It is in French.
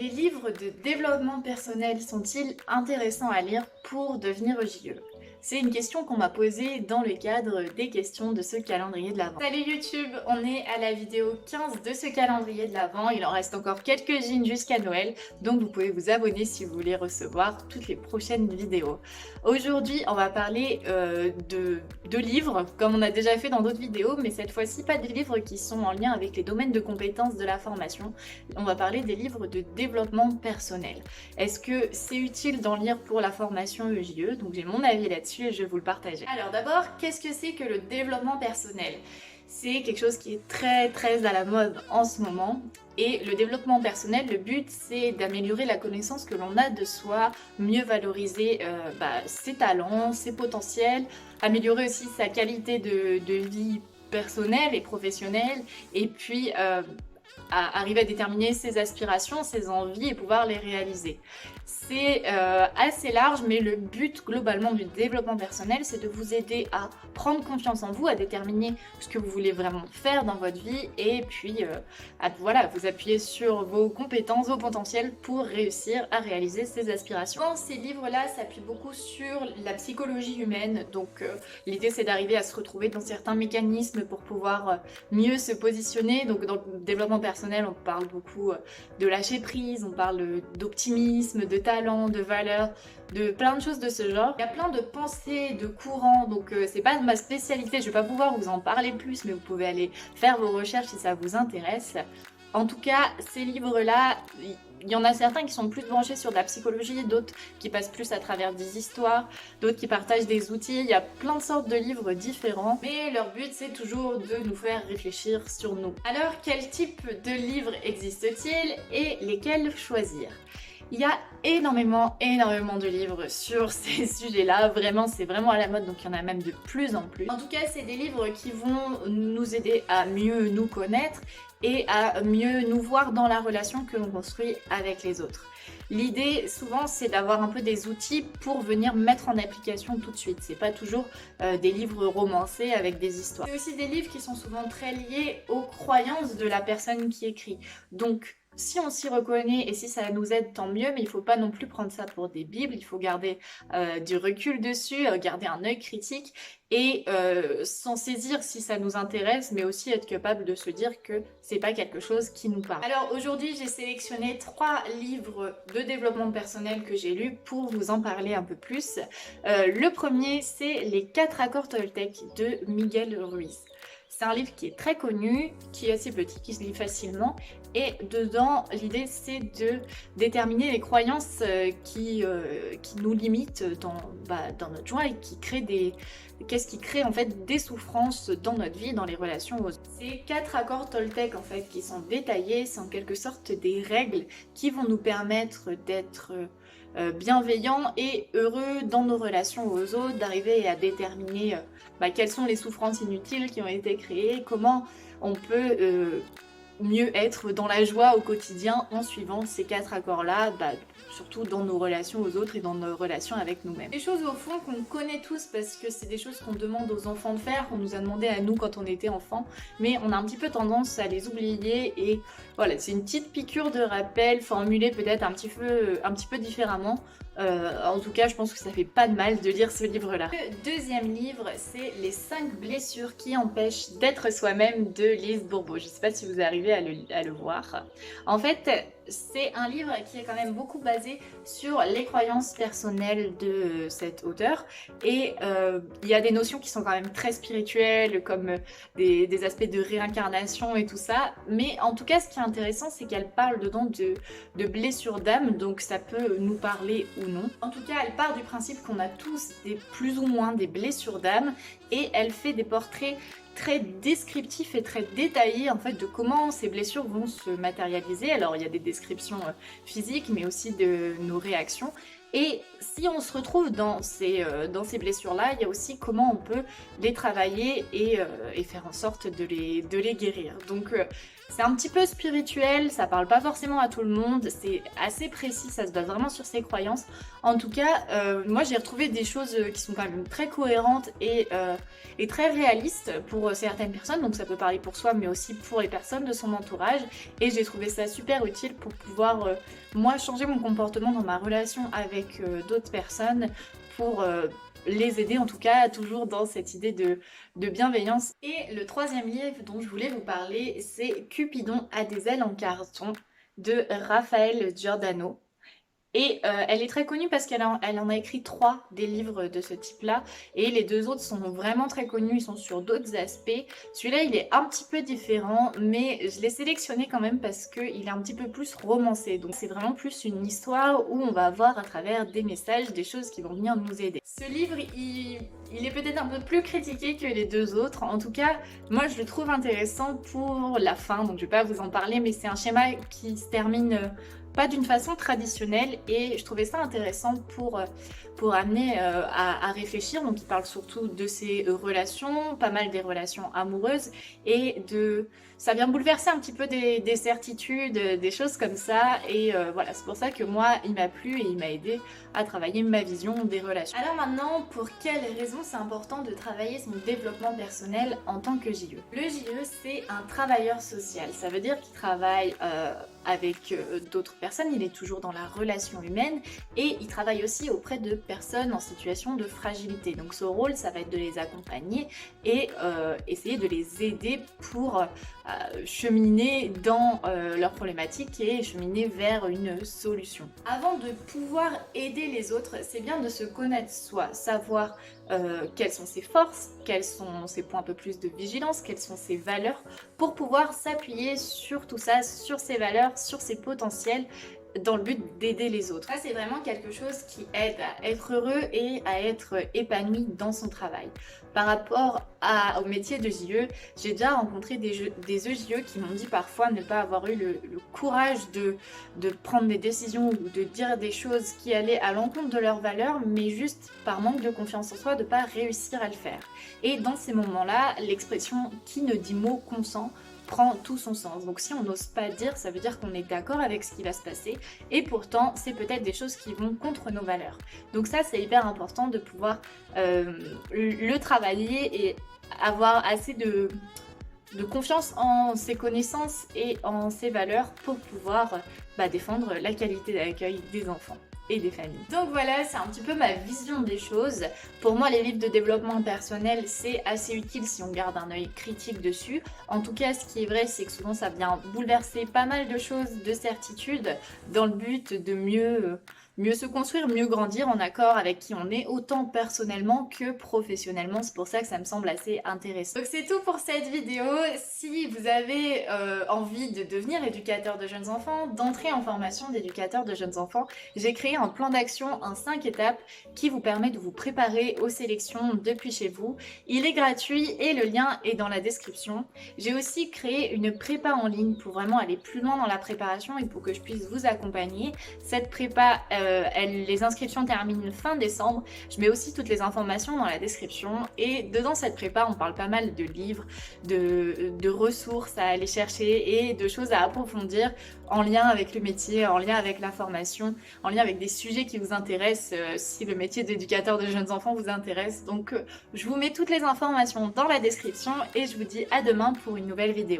Les livres de développement personnel sont-ils intéressants à lire pour devenir religieux? C'est une question qu'on m'a posée dans le cadre des questions de ce calendrier de l'Avent. Salut YouTube, on est à la vidéo 15 de ce calendrier de l'Avent. Il en reste encore quelques-unes jusqu'à Noël, donc vous pouvez vous abonner si vous voulez recevoir toutes les prochaines vidéos. Aujourd'hui, on va parler de livres, comme on a déjà fait dans d'autres vidéos, mais cette fois-ci pas des livres qui sont en lien avec les domaines de compétences de la formation. On va parler des livres de développement personnel. Est-ce que c'est utile d'en lire pour la formation EJE? Donc j'ai mon avis là-dessus et je vais vous le partager. Alors d'abord, qu'est-ce que c'est que le développement personnel? C'est quelque chose qui est très à la mode en ce moment. Et le développement personnel, le but c'est d'améliorer la connaissance que l'on a de soi, mieux valoriser ses talents, ses potentiels, améliorer aussi sa qualité de vie personnelle et professionnelle, et puis arriver à déterminer ses aspirations, ses envies et pouvoir les réaliser. C'est assez large, mais le but globalement du développement personnel, c'est de vous aider à prendre confiance en vous, à déterminer ce que vous voulez vraiment faire dans votre vie, et puis à vous appuyer sur vos compétences, vos potentiels pour réussir à réaliser ces aspirations. Dans ces livres-là s'appuient beaucoup sur la psychologie humaine, donc l'idée c'est d'arriver à se retrouver dans certains mécanismes pour pouvoir mieux se positionner. Donc dans le développement personnel, on parle beaucoup de lâcher prise, on parle d'optimisme, de talent, de valeur, de plein de choses de ce genre. Il y a plein de pensées, de courants, donc c'est pas ma spécialité, je vais pas pouvoir vous en parler plus, mais vous pouvez aller faire vos recherches si ça vous intéresse. En tout cas, ces livres-là, il y en a certains qui sont plus branchés sur de la psychologie, d'autres qui passent plus à travers des histoires, d'autres qui partagent des outils. Il y a plein de sortes de livres différents, mais leur but c'est toujours de nous faire réfléchir sur nous. Alors, quel type de livres existe-t-il et lesquels choisir? Il y a énormément de livres sur ces sujets-là, vraiment c'est vraiment à la mode, donc il y en a même de plus en plus. En tout cas, c'est des livres qui vont nous aider à mieux nous connaître et à mieux nous voir dans la relation que l'on construit avec les autres. L'idée souvent c'est d'avoir un peu des outils pour venir mettre en application tout de suite. C'est pas toujours des livres romancés avec des histoires. C'est aussi des livres qui sont souvent très liés aux croyances de la personne qui écrit. Donc si on s'y reconnaît et si ça nous aide, tant mieux, mais il faut pas non plus prendre ça pour des bibles, il faut garder du recul dessus, garder un œil critique et s'en saisir si ça nous intéresse, mais aussi être capable de se dire que c'est pas quelque chose qui nous parle. Alors aujourd'hui, j'ai sélectionné 3 livres de développement personnel que j'ai lus pour vous en parler un peu plus. Le premier, c'est Les 4 accords Toltec de Miguel Ruiz. C'est un livre qui est très connu, qui est assez petit, qui se lit facilement, et dedans l'idée c'est de déterminer les croyances qui nous limitent dans notre joie et qui créent qu'est-ce qui crée en fait des souffrances dans notre vie, dans les relations aux autres. Ces 4 accords Toltec en fait qui sont détaillés, c'est en quelque sorte des règles qui vont nous permettre d'être bienveillants et heureux dans nos relations aux autres, d'arriver à déterminer quelles sont les souffrances inutiles qui ont été créées, comment on peut mieux être dans la joie au quotidien en suivant ces 4 accords-là, surtout dans nos relations aux autres et dans nos relations avec nous-mêmes. Des choses au fond qu'on connaît tous parce que c'est des choses qu'on demande aux enfants de faire, qu'on nous a demandé à nous quand on était enfant, mais on a un petit peu tendance à les oublier et voilà, c'est une petite piqûre de rappel formulée peut-être un petit peu différemment. En tout cas, je pense que ça fait pas de mal de lire ce livre-là. Le deuxième livre, c'est Les 5 blessures qui empêchent d'être soi-même de Lise Bourbeau. Je sais pas si vous arrivez à le voir. En fait, c'est un livre qui est quand même beaucoup basé sur les croyances personnelles de cet auteur et il y a des notions qui sont quand même très spirituelles comme des aspects de réincarnation et tout ça, mais en tout cas ce qui est intéressant c'est qu'elle parle dedans de blessures d'âme, donc ça peut nous parler ou non. En tout cas elle part du principe qu'on a tous plus ou moins des blessures d'âme et elle fait des portraits très descriptif et très détaillé en fait de comment ces blessures vont se matérialiser. Alors il y a des descriptions physiques mais aussi de nos réactions Et si on se retrouve dans ces blessures-là, il y a aussi comment on peut les travailler et faire en sorte de les guérir. Donc c'est un petit peu spirituel, ça parle pas forcément à tout le monde, c'est assez précis, ça se base vraiment sur ses croyances. En tout cas, moi j'ai retrouvé des choses qui sont quand même très cohérentes et très réalistes pour certaines personnes, donc ça peut parler pour soi mais aussi pour les personnes de son entourage. Et j'ai trouvé ça super utile pour pouvoir moi changer mon comportement dans ma relation avec d'autres personnes pour les aider en tout cas toujours dans cette idée de bienveillance. Et le troisième livre dont je voulais vous parler, c'est Cupidon a des ailes en carton de Raphaël Giordano. Et elle est très connue parce elle en a écrit 3 des livres de ce type-là. Et les 2 autres sont vraiment très connus, ils sont sur d'autres aspects. Celui-là, il est un petit peu différent, mais je l'ai sélectionné quand même parce qu'il est un petit peu plus romancé. Donc c'est vraiment plus une histoire où on va voir à travers des messages, des choses qui vont venir nous aider. Ce livre, il est peut-être un peu plus critiqué que les 2 autres. En tout cas, moi je le trouve intéressant pour la fin. Donc je vais pas vous en parler, mais c'est un schéma qui se termine pas d'une façon traditionnelle et je trouvais ça intéressant pour amener à réfléchir. Donc il parle surtout de ses relations, pas mal des relations amoureuses et ça vient bouleverser un petit peu des certitudes, des choses comme ça et voilà, c'est pour ça que moi il m'a plu et il m'a aidé à travailler ma vision des relations. Alors maintenant, pour quelles raisons c'est important de travailler son développement personnel en tant que JE? Le JE, c'est un travailleur social, ça veut dire qu'il travaille avec d'autres personnes, il est toujours dans la relation humaine et il travaille aussi auprès de personnes en situation de fragilité. Donc son rôle, ça va être de les accompagner et essayer de les aider pour cheminer dans leurs problématiques et cheminer vers une solution. Avant de pouvoir aider les autres, c'est bien de se connaître soi, savoir quelles sont ses forces, quels sont ses points un peu plus de vigilance, quelles sont ses valeurs, pour pouvoir s'appuyer sur tout ça, sur ses valeurs, sur ses potentiels, dans le but d'aider les autres. Ça, c'est vraiment quelque chose qui aide à être heureux et à être épanoui dans son travail. Par rapport au métier de JE, j'ai déjà rencontré des EJE qui m'ont dit parfois ne pas avoir eu le courage de prendre des décisions ou de dire des choses qui allaient à l'encontre de leurs valeurs, mais juste par manque de confiance en soi, de ne pas réussir à le faire. Et dans ces moments-là, l'expression « qui ne dit mot consent » prend tout son sens. Donc si on n'ose pas dire, ça veut dire qu'on est d'accord avec ce qui va se passer et pourtant c'est peut-être des choses qui vont contre nos valeurs. Donc ça, c'est hyper important de pouvoir le travailler et avoir assez de confiance en ses connaissances et en ses valeurs pour pouvoir défendre la qualité d'accueil des enfants et des familles. Donc voilà, c'est un petit peu ma vision des choses. Pour moi, les livres de développement personnel, c'est assez utile si on garde un œil critique dessus. En tout cas, ce qui est vrai, c'est que souvent ça vient bouleverser pas mal de choses, de certitudes, dans le but de mieux se construire, mieux grandir en accord avec qui on est, autant personnellement que professionnellement. C'est pour ça que ça me semble assez intéressant. Donc c'est tout pour cette vidéo. Si vous avez envie de devenir éducateur de jeunes enfants, d'entrer en formation d'éducateur de jeunes enfants, j'ai créé un plan d'action en 5 étapes qui vous permet de vous préparer aux sélections depuis chez vous. Il est gratuit et le lien est dans la description. J'ai aussi créé une prépa en ligne pour vraiment aller plus loin dans la préparation et pour que je puisse vous accompagner. Cette prépa, les inscriptions terminent fin décembre. Je mets aussi toutes les informations dans la description et dedans cette prépa, on parle pas mal de livres, de ressources à aller chercher et de choses à approfondir en lien avec le métier, en lien avec la formation, en lien avec des sujets qui vous intéressent si le métier d'éducateur de jeunes enfants vous intéresse. Donc je vous mets toutes les informations dans la description et je vous dis à demain pour une nouvelle vidéo.